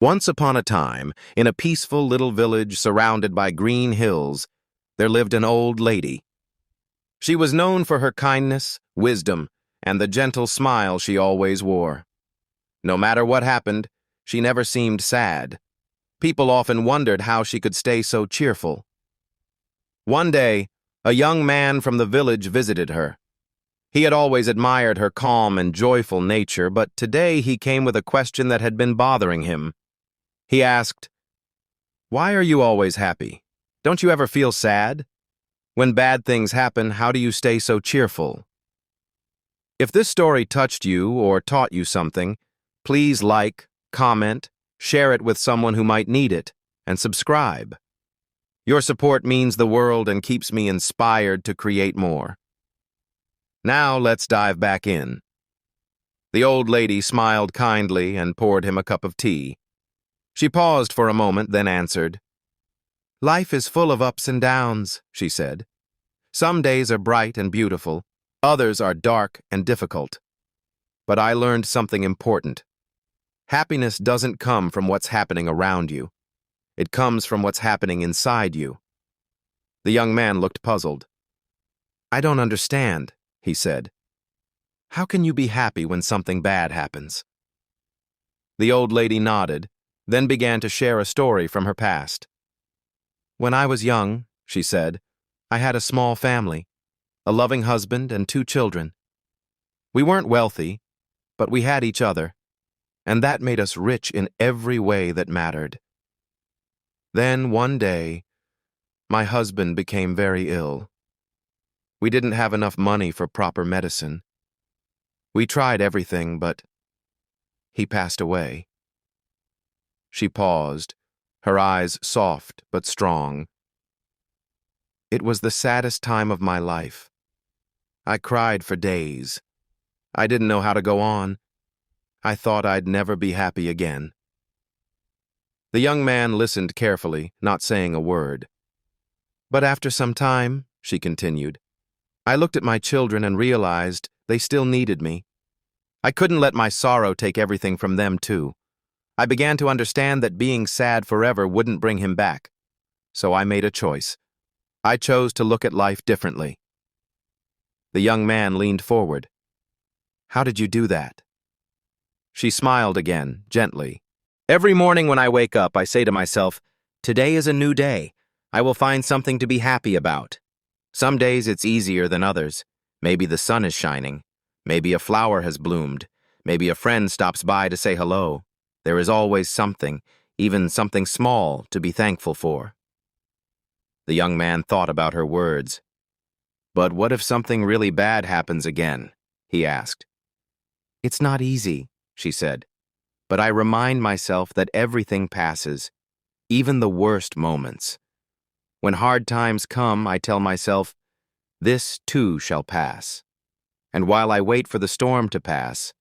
Once upon a time, in a peaceful little village surrounded by green hills, there lived an old lady. She was known for her kindness, wisdom, and the gentle smile she always wore. No matter what happened, she never seemed sad. People often wondered how she could stay so cheerful. One day, a young man from the village visited her. He had always admired her calm and joyful nature, but today he came with a question that had been bothering him. He asked, "Why are you always happy? Don't you ever feel sad? When bad things happen, how do you stay so cheerful?" If this story touched you or taught you something, please like, comment, share it with someone who might need it, and subscribe. Your support means the world and keeps me inspired to create more. Now let's dive back in. The old lady smiled kindly and poured him a cup of tea. She paused for a moment, then answered, "Life is full of ups and downs," she said. "Some days are bright and beautiful, others are dark and difficult. But I learned something important. Happiness doesn't come from what's happening around you. It comes from what's happening inside you." The young man looked puzzled. "I don't understand," he said. "How can you be happy when something bad happens?" The old lady nodded, then began to share a story from her past. "When I was young," she said, "I had a small family, a loving husband and 2 children. We weren't wealthy, but we had each other, and that made us rich in every way that mattered. Then one day, my husband became very ill. We didn't have enough money for proper medicine. We tried everything, but he passed away." She paused, her eyes soft but strong. "It was the saddest time of my life. I cried for days. I didn't know how to go on. I thought I'd never be happy again." The young man listened carefully, not saying a word. "But after some time," she continued, "I looked at my children and realized they still needed me. I couldn't let my sorrow take everything from them too. I began to understand that being sad forever wouldn't bring him back. So I made a choice. I chose to look at life differently." The young man leaned forward. "How did you do that?" She smiled again, gently. "Every morning when I wake up, I say to myself, today is a new day. I will find something to be happy about. Some days it's easier than others. Maybe the sun is shining. Maybe a flower has bloomed. Maybe a friend stops by to say hello. There is always something, even something small, to be thankful for." The young man thought about her words. "But what if something really bad happens again?" he asked. "It's not easy," she said. "But I remind myself that everything passes, even the worst moments. When hard times come, I tell myself, this too shall pass. And while I wait for the storm to pass,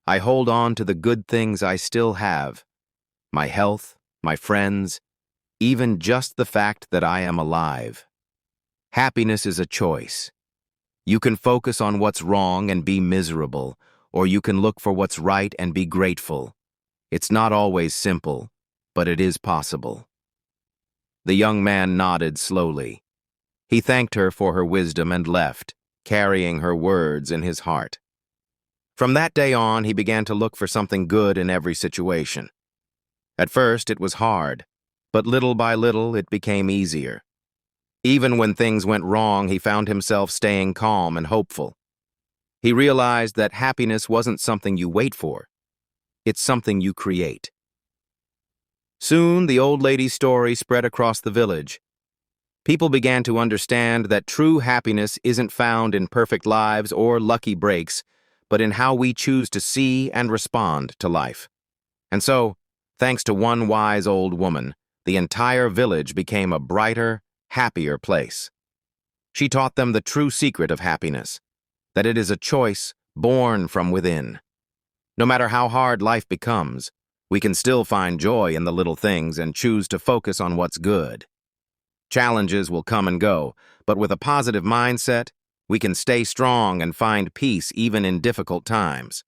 I hold on to the good things I still have, my health, my friends, even just the fact that I am alive. Happiness is a choice. You can focus on what's wrong and be miserable, or you can look for what's right and be grateful. It's not always simple, but it is possible." The young man nodded slowly. He thanked her for her wisdom and left, carrying her words in his heart. From that day on, he began to look for something good in every situation. At first, it was hard, but little by little, it became easier. Even when things went wrong, he found himself staying calm and hopeful. He realized that happiness wasn't something you wait for. It's something you create. Soon, the old lady's story spread across the village. People began to understand that true happiness isn't found in perfect lives or lucky breaks, but in how we choose to see and respond to life. And so, thanks to one wise old woman, the entire village became a brighter, happier place. She taught them the true secret of happiness, that it is a choice born from within. No matter how hard life becomes, we can still find joy in the little things and choose to focus on what's good. Challenges will come and go, but with a positive mindset, we can stay strong and find peace even in difficult times.